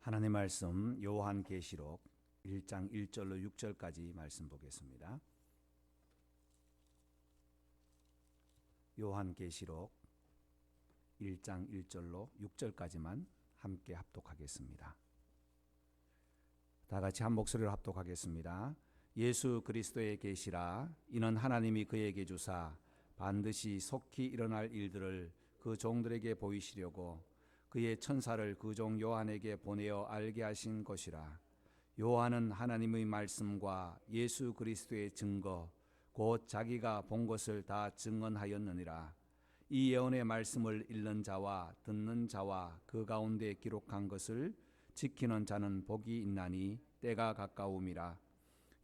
하나님 말씀 요한계시록 1장 1절로 6절까지 말씀 보겠습니다. 요한계시록 1장 1절로 6절까지만 함께 합독하겠습니다. 다 같이 한 목소리로 합독하겠습니다. 예수 그리스도의 계시라. 이는 하나님이 그에게 주사 반드시 속히 일어날 일들을 그 종들에게 보이시려고 그의 천사를 그 종 요한에게 보내어 알게 하신 것이라. 요한은 하나님의 말씀과 예수 그리스도의 증거 곧 자기가 본 것을 다 증언하였느니라. 이 예언의 말씀을 읽는 자와 듣는 자와 그 가운데 기록한 것을 지키는 자는 복이 있나니 때가 가까움이라.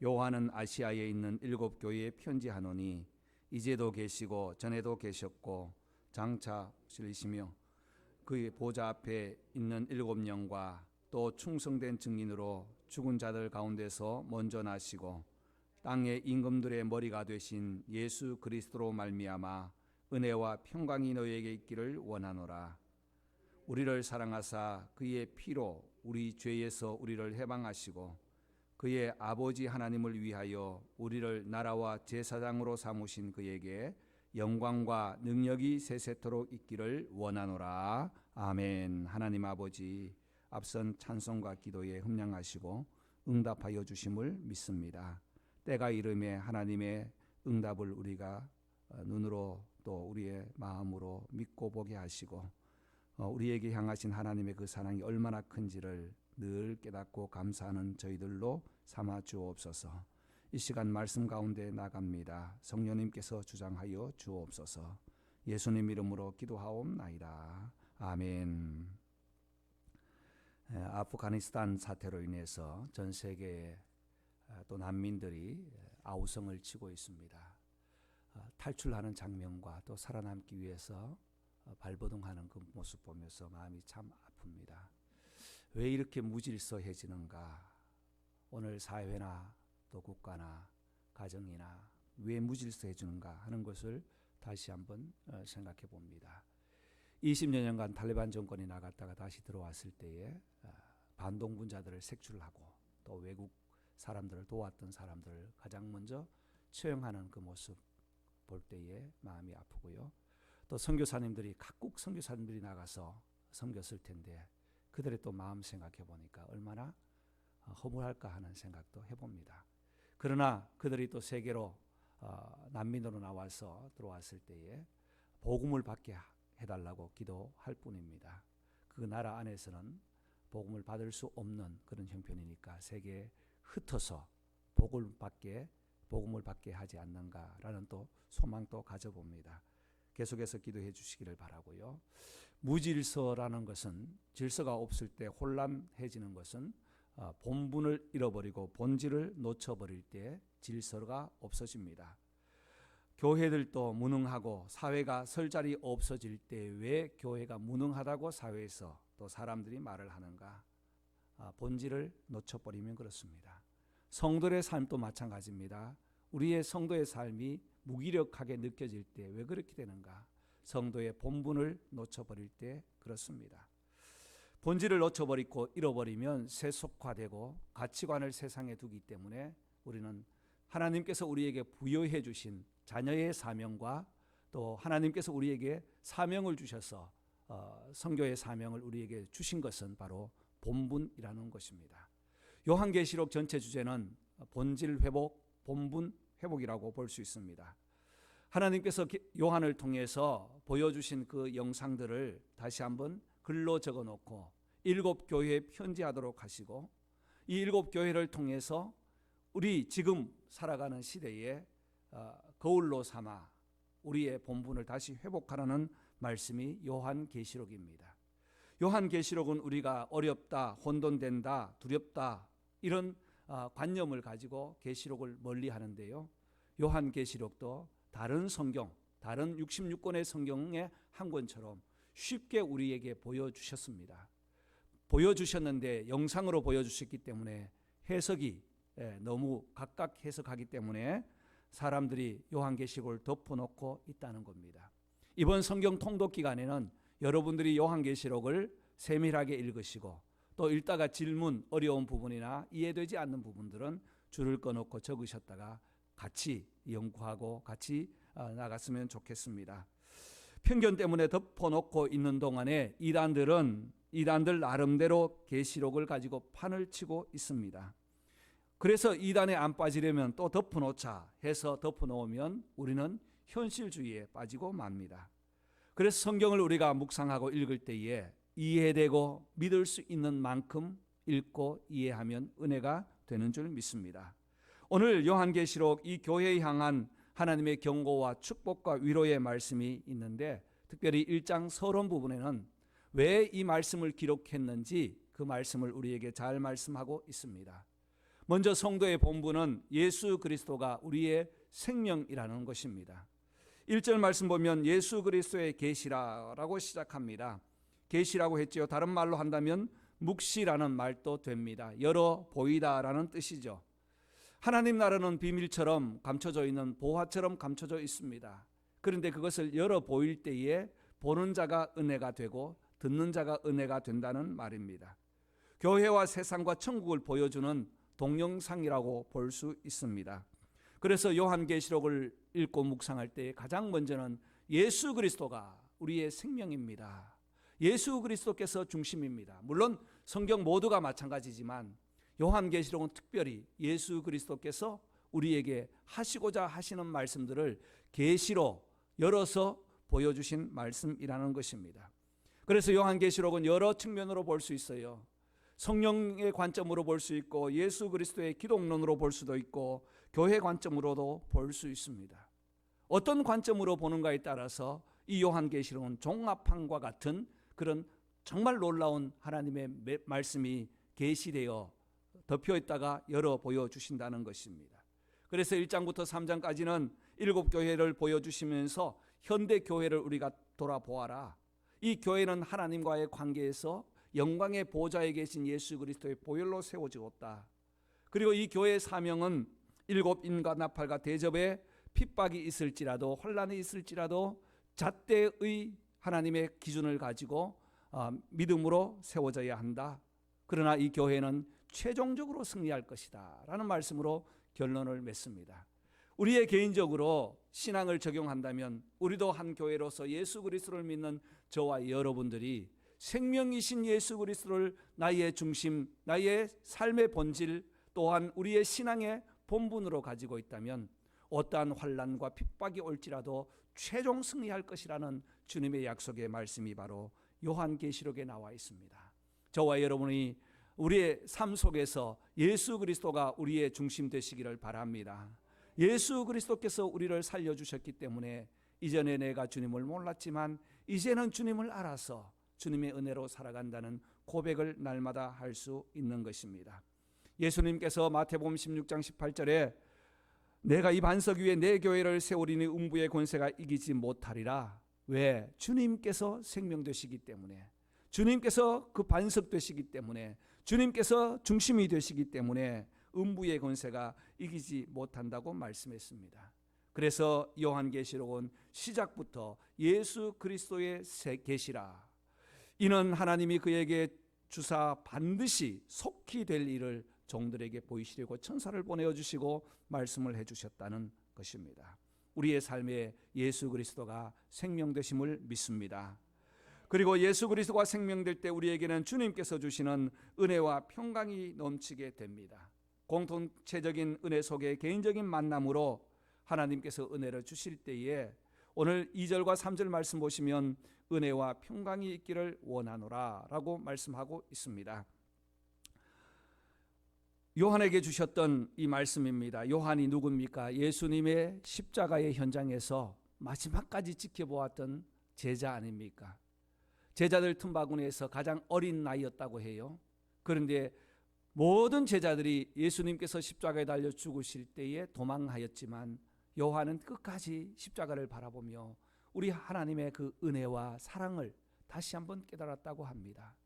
요한은 아시아에 있는 7 교회에 편지하노니 이제도 계시고 전에도 계셨고 장차 오시리시며 그의 보좌 앞에 있는 7영과 또 충성된 증인으로 죽은 자들 가운데서 먼저 나시고 땅의 임금들의 머리가 되신 예수 그리스도로 말미암아 은혜와 평강이 너희에게 있기를 원하노라. 우리를 사랑하사 그의 피로 우리 죄에서 우리를 해방하시고 그의 아버지 하나님을 위하여 우리를 나라와 제사장으로 삼으신 그에게 영광과 능력이 세세토록 있기를 원하노라. 아멘. 하나님 아버지, 앞선 찬송과 기도에 흠량하시고 응답하여 주심을 믿습니다. 때가 이름에 하나님의 응답을 우리가 눈으로 또 우리의 마음으로 믿고 보게 하시고 우리에게 향하신 하나님의 그 사랑이 얼마나 큰지를 늘 깨닫고 감사하는 저희들로 삼아 주옵소서. 이 시간 말씀 가운데 나갑니다. 성령님께서 주장하여 주옵소서. 예수님 이름으로 기도하옵나이다. 아멘. 아프가니스탄 사태로 인해서 전 세계에 또 난민들이 아우성을 치고 있습니다. 탈출하는 장면과 또 살아남기 위해서 발버둥하는 그 모습 보면서 마음이 참 아픕니다. 왜 이렇게 무질서해지는가? 오늘 사회나 또 국가나 가정이나 왜 무질서해지는가 하는 것을 다시 한번 생각해 봅니다. 20여 년간 탈레반 정권이 나갔다가 다시 들어왔을 때에 반동분자들을 색출하고 또 외국 사람들을 도왔던 사람들을 가장 먼저 처형하는 그 모습 볼 때에 마음이 아프고요. 또 선교사님들이 각국 선교사님들이 나가서 섬겼을 텐데 그들의 또 마음 생각해 보니까 얼마나 허무할까 하는 생각도 해봅니다. 그러나 그들이 또 세계로 난민으로 나와서 들어왔을 때에 복음을 받게 해달라고 기도할 뿐입니다. 그 나라 안에서는 복음을 받을 수 없는 그런 형편이니까 세계에 흩어서 복음을 받게 하지 않는가라는 또 소망도 가져봅니다. 계속해서 기도해 주시기를 바라고요. 무질서라는 것은 질서가 없을 때 혼란해지는 것은 본분을 잃어버리고 본질을 놓쳐버릴 때 질서가 없어집니다. 교회들도 무능하고 사회가 설 자리 없어질 때 왜 교회가 무능하다고 사회에서 또 사람들이 말을 하는가? 본질을 놓쳐버리면 그렇습니다. 성도의 삶도 마찬가지입니다. 우리의 성도의 삶이 무기력하게 느껴질 때 왜 그렇게 되는가? 성도의 본분을 놓쳐버릴 때 그렇습니다. 본질을 놓쳐버리고 잃어버리면 세속화되고 가치관을 세상에 두기 때문에 우리는 하나님께서 우리에게 부여해 주신 자녀의 사명과 또 하나님께서 우리에게 사명을 주셔서 선교의 사명을 우리에게 주신 것은 바로 본분이라는 것입니다. 요한계시록 전체 주제는 본질 회복, 본분 회복이라고 볼 수 있습니다. 하나님께서 요한을 통해서 보여주신 그 영상들을 다시 한번 글로 적어놓고 7 교회에 편지하도록 하시고 이 7 교회를 통해서 우리 지금 살아가는 시대에 거울로 삼아 우리의 본분을 다시 회복하라는 말씀이 요한계시록입니다. 요한계시록은 우리가 어렵다, 혼돈된다, 두렵다 이런 관념을 가지고 계시록을 멀리 하는데요. 요한계시록도 다른 성경, 다른 66권의 성경의 한 권처럼 쉽게 우리에게 보여주셨습니다. 보여주셨는데 영상으로 보여주셨기 때문에 해석이 너무 각각 해석하기 때문에 사람들이 요한계시록을 덮어놓고 있다는 겁니다. 이번 성경 통독 기간에는 여러분들이 요한계시록을 세밀하게 읽으시고 또 읽다가 질문, 어려운 부분이나 이해되지 않는 부분들은 줄을 꺼놓고 적으셨다가 같이 연구하고 같이 나갔으면 좋겠습니다. 편견 때문에 덮어놓고 있는 동안에 이단들 나름대로 계시록을 가지고 판을 치고 있습니다. 그래서 이단에 안 빠지려면 또 덮어놓자 해서 덮어놓으면 우리는 현실주의에 빠지고 맙니다. 그래서 성경을 우리가 묵상하고 읽을 때에 이해되고 믿을 수 있는 만큼 읽고 이해하면 은혜가 되는 줄 믿습니다. 오늘 요한계시록 이 교회에 향한 하나님의 경고와 축복과 위로의 말씀이 있는데, 특별히 1장 서론 부분에는 왜 이 말씀을 기록했는지 그 말씀을 우리에게 잘 말씀하고 있습니다. 먼저 성도의 본분은 예수 그리스도가 우리의 생명이라는 것입니다. 1절 말씀 보면 예수 그리스도의 계시라라고 시작합니다. 계시라고 했지요. 다른 말로 한다면 묵시라는 말도 됩니다. 열어 보이다라는 뜻이죠. 하나님 나라는 비밀처럼 감춰져 있는 보화처럼 감춰져 있습니다. 그런데 그것을 열어 보일 때에 보는 자가 은혜가 되고 듣는 자가 은혜가 된다는 말입니다. 교회와 세상과 천국을 보여주는 동영상이라고 볼 수 있습니다. 그래서 요한계시록을 읽고 묵상할 때 가장 먼저는 예수 그리스도가 우리의 생명입니다. 예수 그리스도께서 중심입니다. 물론 성경 모두가 마찬가지지만 요한계시록은 특별히 예수 그리스도께서 우리에게 하시고자 하시는 말씀들을 계시로 열어서 보여주신 말씀이라는 것입니다. 그래서 요한계시록은 여러 측면으로 볼 수 있어요. 성령의 관점으로 볼 수 있고 예수 그리스도의 기독론으로 볼 수도 있고 교회 관점으로도 볼 수 있습니다. 어떤 관점으로 보는가에 따라서 이 요한계시록은 종합판과 같은 그런 정말 놀라운 하나님의 말씀이 계시되어 덮여 있다가 열어 보여주신다는 것입니다. 그래서 1장부터 3장까지는 7교회를 보여주시면서 현대 교회를 우리가 돌아보아라. 이 교회는 하나님과의 관계에서 영광의 보좌에 계신 예수 그리스도의 보혈로 세워지었다. 그리고 이 교회의 사명은 7인과 나팔과 대접에 핍박이 있을지라도 혼란이 있을지라도 잣대의 하나님의 기준을 가지고 믿음으로 세워져야 한다. 그러나 이 교회는 최종적으로 승리할 것이다 라는 말씀으로 결론을 맺습니다. 우리의 개인적으로 신앙을 적용한다면 우리도 한 교회로서 예수 그리스도를 믿는 저와 여러분들이 생명이신 예수 그리스도를 나의 중심, 나의 삶의 본질, 또한 우리의 신앙의 본분으로 가지고 있다면 어떠한 환난과 핍박이 올지라도 최종 승리할 것이라는 주님의 약속의 말씀이 바로 요한계시록에 나와 있습니다. 저와 여러분이 우리의 삶 속에서 예수 그리스도가 우리의 중심 되시기를 바랍니다. 예수 그리스도께서 우리를 살려주셨기 때문에 이전에 내가 주님을 몰랐지만 이제는 주님을 알아서 주님의 은혜로 살아간다는 고백을 날마다 할 수 있는 것입니다. 예수님께서 마태복음 16장 18절에 내가 이 반석 위에 내 교회를 세우리니 음부의 권세가 이기지 못하리라. 왜? 주님께서 생명 되시기 때문에, 주님께서 그 반석 되시기 때문에, 주님께서 중심이 되시기 때문에 음부의 권세가 이기지 못한다고 말씀했습니다. 그래서 요한계시록은 시작부터 예수 그리스도의 계시라, 이는 하나님이 그에게 주사 반드시 속히 될 일을 종들에게 보이시려고 천사를 보내어 주시고 말씀을 해주셨다는 것입니다. 우리의 삶에 예수 그리스도가 생명되심을 믿습니다. 그리고 예수 그리스도가 생명될 때 우리에게는 주님께서 주시는 은혜와 평강이 넘치게 됩니다. 공동체적인 은혜 속에 개인적인 만남으로 하나님께서 은혜를 주실 때에 오늘 2절과 3절 말씀 보시면 은혜와 평강이 있기를 원하노라 라고 말씀하고 있습니다. 요한에게 주셨던 이 말씀입니다. 요한이 누굽니까? 예수님의 십자가의 현장에서 마지막까지 지켜보았던 제자 아닙니까? 제자들 틈바구니에서 가장 어린 나이였다고 해요. 그런데 모든 제자들이 예수님께서 십자가에 달려 죽으실 때에 도망하였지만 요한은 끝까지 십자가를 바라보며 우리 하나님의 그 은혜와 사랑을 다시 한번 깨달았다고 합니다.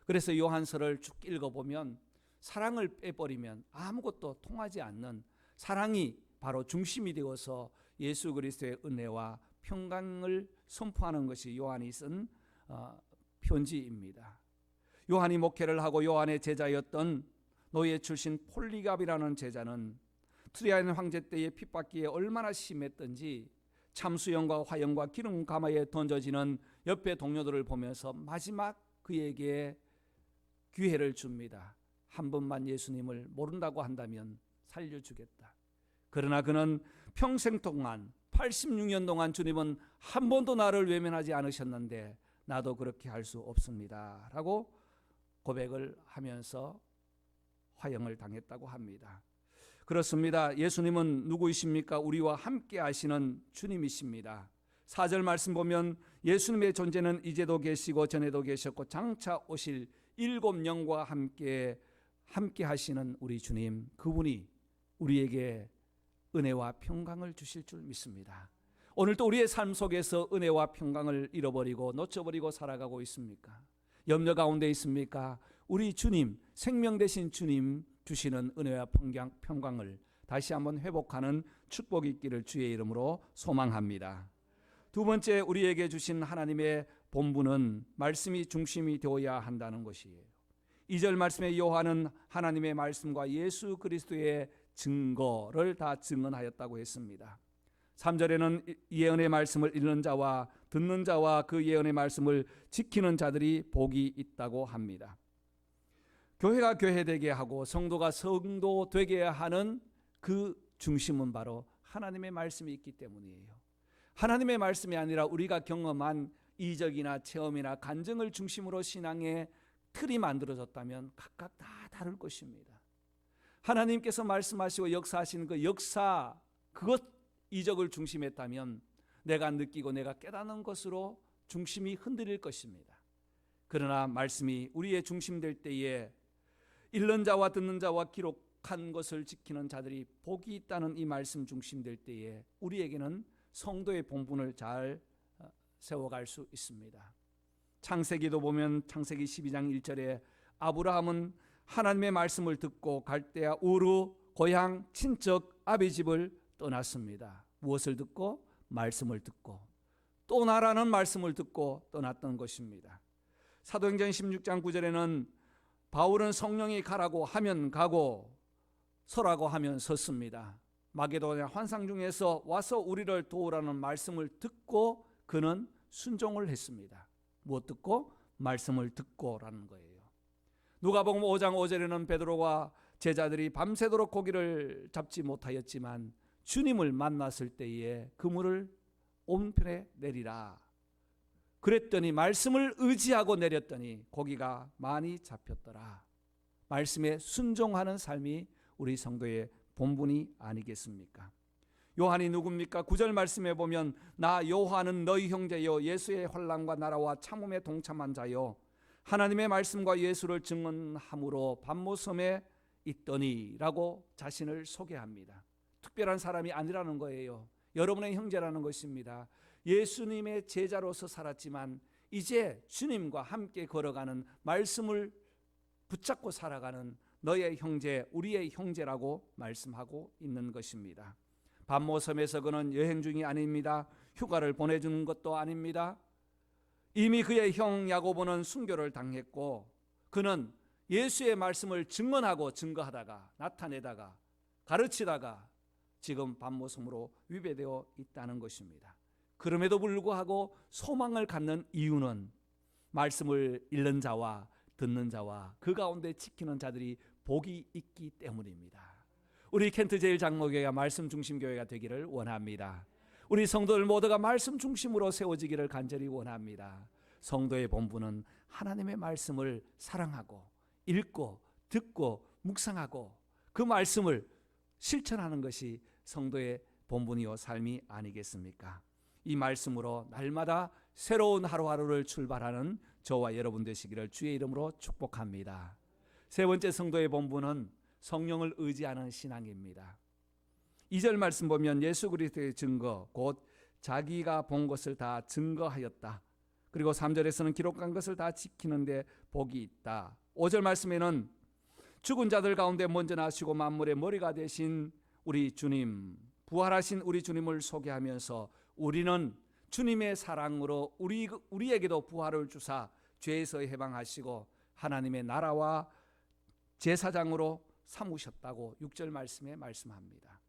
그래서 요한서를 쭉 읽어보면 사랑을 빼버리면 아무것도 통하지 않는, 사랑이 바로 중심이 되어서 예수 그리스도의 은혜와 평강을 선포하는 것이 요한이 쓴 편지입니다. 요한이 목회를 하고 요한의 제자였던 노예 출신 폴리갑이라는 제자는 트라이안 황제 때의 핍박기에 얼마나 심했던지 참수형과 화형과 기름 가마에 던져지는 옆에 동료들을 보면서 마지막 그에게 기회를 줍니다. 한 번만 예수님을 모른다고 한다면 살려주겠다. 그러나 그는 평생 동안 86년 동안 주님은 한 번도 나를 외면하지 않으셨는데 나도 그렇게 할 수 없습니다 라고 고백을 하면서 화형을 당했다고 합니다. 그렇습니다. 예수님은 누구이십니까? 우리와 함께 하시는 주님이십니다. 4절 말씀 보면 예수님의 존재는 이제도 계시고 전에도 계셨고 장차 오실 7영과 함께 하시는 우리 주님, 그분이 우리에게 은혜와 평강을 주실 줄 믿습니다. 오늘도 우리의 삶 속에서 은혜와 평강을 잃어버리고 놓쳐버리고 살아가고 있습니까? 염려 가운데 있습니까? 우리 주님, 생명 되신 주님 주시는 은혜와 평강을 다시 한번 회복하는 축복이 있기를 주의 이름으로 소망합니다. 두 번째, 우리에게 주신 하나님의 본분은 말씀이 중심이 되어야 한다는 것이에요. 2절 말씀에 요한은 하나님의 말씀과 예수 그리스도의 증거를 다 증언하였다고 했습니다. 3절에는 예언의 말씀을 읽는 자와 듣는 자와 그 예언의 말씀을 지키는 자들이 복이 있다고 합니다. 교회가 교회되게 하고 성도가 성도 되게 하는 그 중심은 바로 하나님의 말씀이 있기 때문이에요. 하나님의 말씀이 아니라 우리가 경험한 이적이나 체험이나 간증을 중심으로 신앙의 틀이 만들어졌다면 각각 다 다를 것입니다. 하나님께서 말씀하시고 역사하시는 그 역사, 그것 이적을 중심했다면 내가 느끼고 내가 깨닫는 것으로 중심이 흔들릴 것입니다. 그러나 말씀이 우리의 중심될 때에 읽는 자와 듣는 자와 기록한 것을 지키는 자들이 복이 있다는 이 말씀 중심될 때에 우리에게는 성도의 본분을 잘 세워갈 수 있습니다. 창세기도 보면 창세기 12장 1절에 아브라함은 하나님의 말씀을 듣고 갈대아 우르 고향 친척 아비 집을 떠났습니다. 무엇을 듣고? 말씀을 듣고 또 나라는 말씀을 듣고 떠났던 것입니다. 사도행전 16장 9절에는 바울은 성령이 가라고 하면 가고 서라고 하면 섰습니다. 마게도냐 환상 중에서 와서 우리를 도우라는 말씀을 듣고 그는 순종을 했습니다. 무엇 듣고? 말씀을 듣고라는 거예요. 누가복음 5장 5절에는 베드로와 제자들이 밤새도록 고기를 잡지 못하였지만 주님을 만났을 때에 그물을 온편에 내리라. 그랬더니 말씀을 의지하고 내렸더니 고기가 많이 잡혔더라. 말씀에 순종하는 삶이 우리 성도의 본분이 아니겠습니까? 요한이 누굽니까? 9절 말씀에 보면 나 요한은 너희 형제요 예수의 환난과 나라와 참음에 동참한 자요 하나님의 말씀과 예수를 증언함으로 patmos섬에 있더니 라고 자신을 소개합니다. 특별한 사람이 아니라는 거예요. 여러분의 형제라는 것입니다. 예수님의 제자로서 살았지만 이제 주님과 함께 걸어가는 말씀을 붙잡고 살아가는 너의 형제, 우리의 형제라고 말씀하고 있는 것입니다. patmos섬에서 그는 여행 중이 아닙니다. 휴가를 보내주는 것도 아닙니다. 이미 그의 형 야고보는 순교를 당했고 그는 예수의 말씀을 증언하고 증거하다가 나타내다가 가르치다가 지금 patmos섬으로 위배되어 있다는 것입니다. 그럼에도 불구하고 소망을 갖는 이유는 말씀을 읽는 자와 듣는 자와 그 가운데 지키는 자들이 복이 있기 때문입니다. 우리 켄트 제일장로교회가 말씀 중심 교회가 되기를 원합니다. 우리 성도들 모두가 말씀 중심으로 세워지기를 간절히 원합니다. 성도의 본분은 하나님의 말씀을 사랑하고 읽고 듣고 묵상하고 그 말씀을 실천하는 것이 성도의 본분이요 삶이 아니겠습니까? 이 말씀으로 날마다 새로운 하루하루를 출발하는 저와 여러분 되시기를 주의 이름으로 축복합니다. 세 번째 성도의 본분은 성령을 의지하는 신앙입니다. 2절 말씀 보면 예수 그리스도의 증거 곧 자기가 본 것을 다 증거하였다. 그리고 3절에서는 기록한 것을 다 지키는데 복이 있다. 5절 말씀에는 죽은 자들 가운데 먼저 나시고 만물의 머리가 되신 우리 주님, 부활하신 우리 주님을 소개하면서 우리는 주님의 사랑으로 우리에게도 부활을 주사 죄에서 해방하시고 하나님의 나라와 제사장으로 삼으셨다고 6절 말씀에 말씀합니다.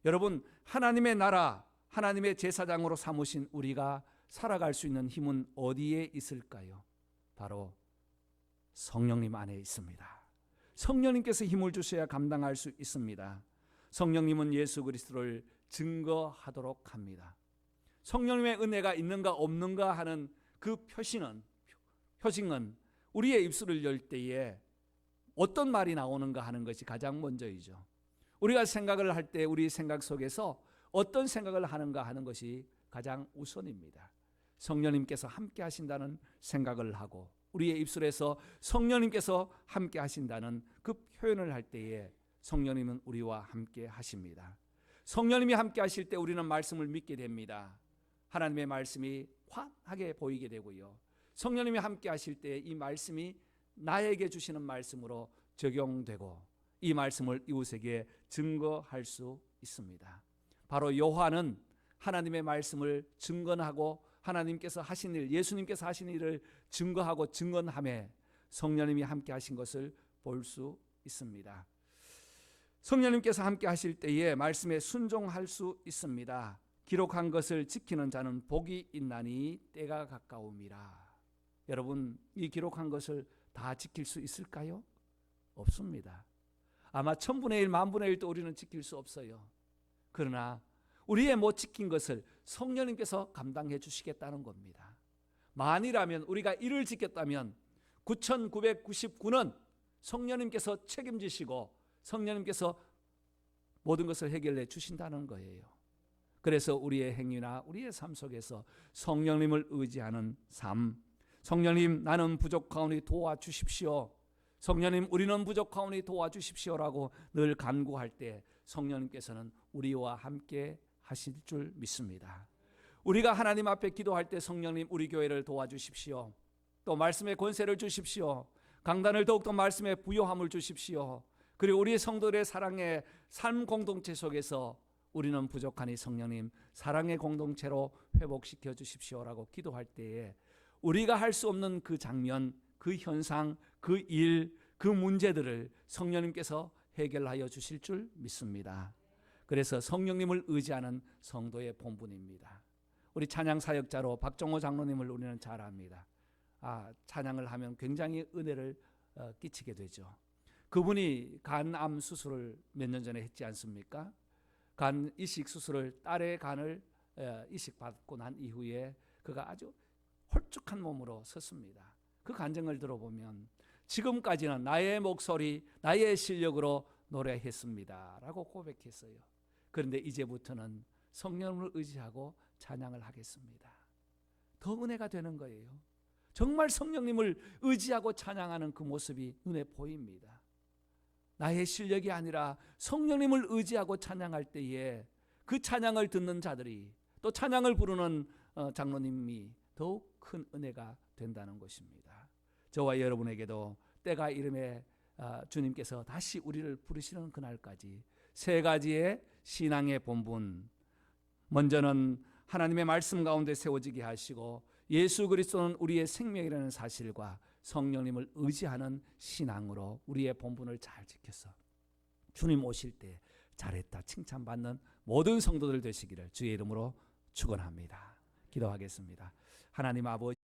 여러분, 하나님의 나라, 하나님의 제사장으로 삼으신 우리가 살아갈 수 있는 힘은 어디에 있을까요? 바로 성령님 안에 있습니다. 성령님께서 힘을 주셔야 감당할 수 있습니다. 성령님은 예수 그리스도를 증거하도록 합니다. 성령님의 은혜가 있는가 없는가 하는 그 표징은 우리의 입술을 열 때에 어떤 말이 나오는가 하는 것이 가장 먼저이죠. 우리가 생각을 할 때 우리 생각 속에서 어떤 생각을 하는가 하는 것이 가장 우선입니다. 성령님께서 함께 하신다는 생각을 하고 우리의 입술에서 성령님께서 함께 하신다는 그 표현을 할 때에 성령님은 우리와 함께 하십니다. 성령님이 함께 하실 때 우리는 말씀을 믿게 됩니다. 하나님의 말씀이 환하게 보이게 되고요. 성령님이 함께 하실 때 이 말씀이 나에게 주시는 말씀으로 적용되고 이 말씀을 이웃에게 증거할 수 있습니다. 바로 요한은 하나님의 말씀을 증거하고 하나님께서 하신 일, 예수님께서 하신 일을 증거하고 증언함에 성령님이 함께 하신 것을 볼 수 있습니다. 성령님께서 함께 하실 때에 말씀에 순종할 수 있습니다. 기록한 것을 지키는 자는 복이 있나니 때가 가까움이라. 여러분, 이 기록한 것을 다 지킬 수 있을까요? 없습니다. 아마 1000분의 1, 10,000분의 1도 우리는 지킬 수 없어요. 그러나 우리의 못 지킨 것을 성령님께서 감당해 주시겠다는 겁니다. 만이라면 우리가 이를 지켰다면 9,999는 성령님께서 책임지시고 성령님께서 모든 것을 해결해 주신다는 거예요. 그래서 우리의 행위나 우리의 삶 속에서 성령님을 의지하는 삶, 성령님 나는 부족하오니 도와주십시오, 성령님 우리는 부족하오니 도와주십시오라고 늘 간구할 때 성령님께서는 우리와 함께 하실 줄 믿습니다. 우리가 하나님 앞에 기도할 때 성령님 우리 교회를 도와주십시오, 또 말씀의 권세를 주십시오, 강단을 더욱더 말씀에 부요함을 주십시오, 그리고 우리 성도들의 사랑의 삶 공동체 속에서 우리는 부족하니 성령님 사랑의 공동체로 회복시켜 주십시오라고 기도할 때에 우리가 할 수 없는 그 장면, 그 현상, 그 일, 그 문제들을 성령님께서 해결하여 주실 줄 믿습니다. 그래서 성령님을 의지하는 성도의 본분입니다. 우리 찬양 사역자로 박정호 장로님을 우리는 잘 압니다. 찬양을 하면 굉장히 은혜를 끼치게 되죠. 그분이 간암 수술을 몇 년 전에 했지 않습니까? 간 이식 수술을, 딸의 간을 이식받고 난 이후에 그가 아주 홀쭉한 몸으로 섰습니다. 그 간증을 들어보면 지금까지는 나의 목소리, 나의 실력으로 노래했습니다 라고 고백했어요. 그런데 이제부터는 성령을 의지하고 찬양을 하겠습니다. 더 은혜가 되는 거예요. 정말 성령님을 의지하고 찬양하는 그 모습이 눈에 보입니다. 나의 실력이 아니라 성령님을 의지하고 찬양할 때에 그 찬양을 듣는 자들이, 또 찬양을 부르는 장로님이 더욱 큰 은혜가 된다는 것입니다. 저와 여러분에게도 때가 이름에 주님께서 다시 우리를 부르시는 그날까지 세 가지의 신앙의 본분, 먼저는 하나님의 말씀 가운데 세워지게 하시고 예수 그리스도는 우리의 생명이라는 사실과 성령님을 의지하는 신앙으로 우리의 본분을 잘 지켜서 주님 오실 때 잘했다 칭찬받는 모든 성도들 되시기를 주의 이름으로 축원합니다. 기도하겠습니다. 하나님 아버지,